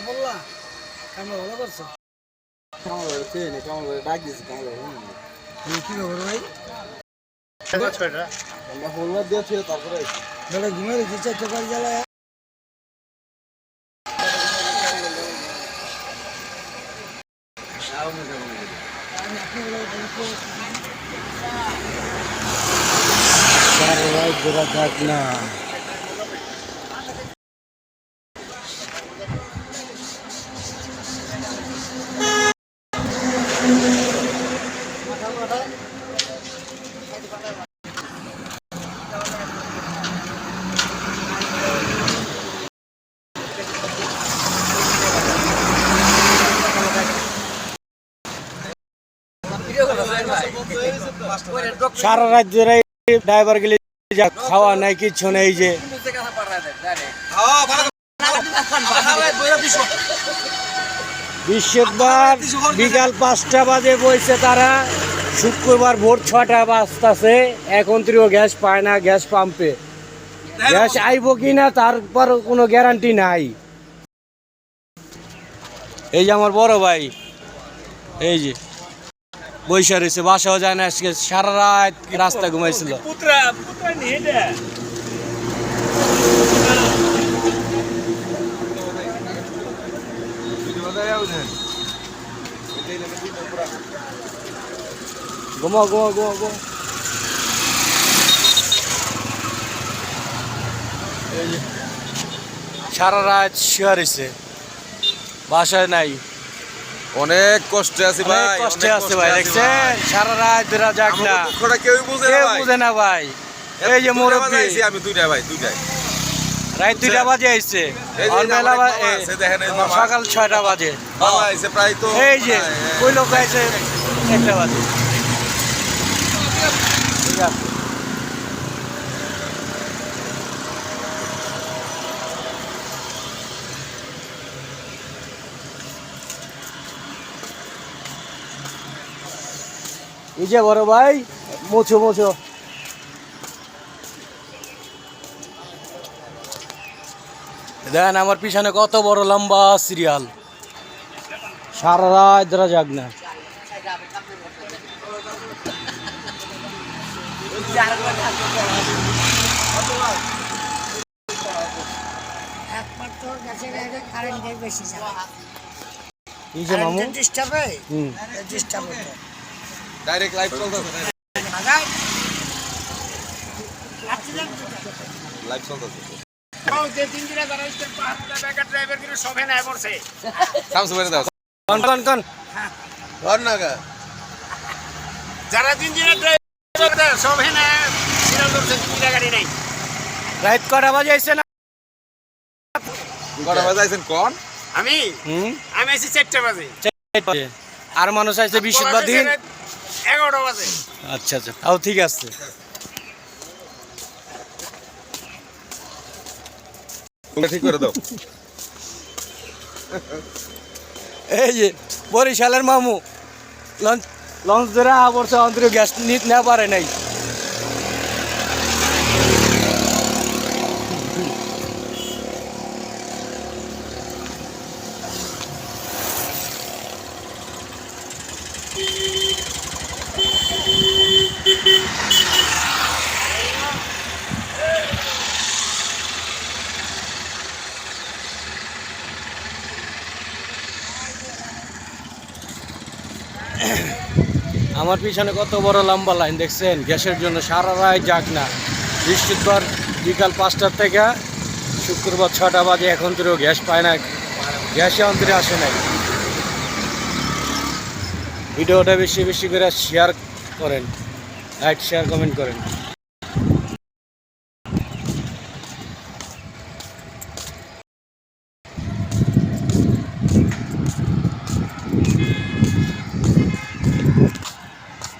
বললা কামলা ভালো করছো ডাক দিয়েছি কামলা কি খবর ভাই আমরা ফোনবার দিয়েছিল তারপরে বেলা ঘুমে রেখেছি চারটে বাড়ি জ্বালায় দেখ না সারা রাত ধরে ড্রাইভার গেলে খাওয়া নাই কিচ্ছু নেই যে বৃহস্পতিবার বিকাল 5টা বাজে বইছে তারা শুক্রবার ভোর 6টা বাজতেছে এখন তো গ্যাস পায় না গ্যাস পাম্পে গ্যাস আইব কিনা তারপর কোনো গ্যারান্টি নাই এই যে আমার বড় ভাই এই যে বৈশা রয়েছে বাসাও যায় না আজকে সারা রাত রাস্তা ঘুমাইছিল ঘুমা ঘুমা ঘুমা ঘুমা সারা রাত শুয়ে রয়েছে বাসায় নাই অনেক কষ্টে আছি ভাই কষ্টে আছে ভাই দেখছেন সারা রাত ধরে যাক না কেউ বুঝে না ভাই এই যে মুরব্বি আমি দুইটায় রাত 2টা বাজে আইছে সকাল 6টা বাজে প্রায় তো এই যে ওই লোক আইছে 1টা বাজে ঠিক আছে এই যে বড় ভাই মোছো মোছো দেখেন আমার পিছনে কত বড় লম্বা সিরিয়াল সারা রাত ধরা যাক না এই যে মামু ডাইরেক্ট লাইভ চলতেছে লাইভ চলতেছে যারা রাত কটা বাজে আইছে না কটা বাজে আইছেন কোন আমি আইছি 4টা বাজে আর মানুষ আইছে 20 বার দিন 11টা বাজে আচ্ছা আচ্ছা তাও ঠিক আছে ঠিক করে দাও এই যে বরিশালের মামু লঞ্চ ধরে আবরছে অন্তর গ্যাস নিতে না পারে নাই আমার পিছনে কত বড় লম্বা লাইন দেখছেন গ্যাসের জন্য সারা রাত যাক না বৃহস্পতিবার বিকাল 5টা থেকে শুক্রবার 6টা বাজে এখন তো গ্যাস পায় না গ্যাসে অন্তরে আসে নাই ভিডিওটা বেশি বেশি করে শেয়ার করেন লাইক শেয়ার কমেন্ট করেন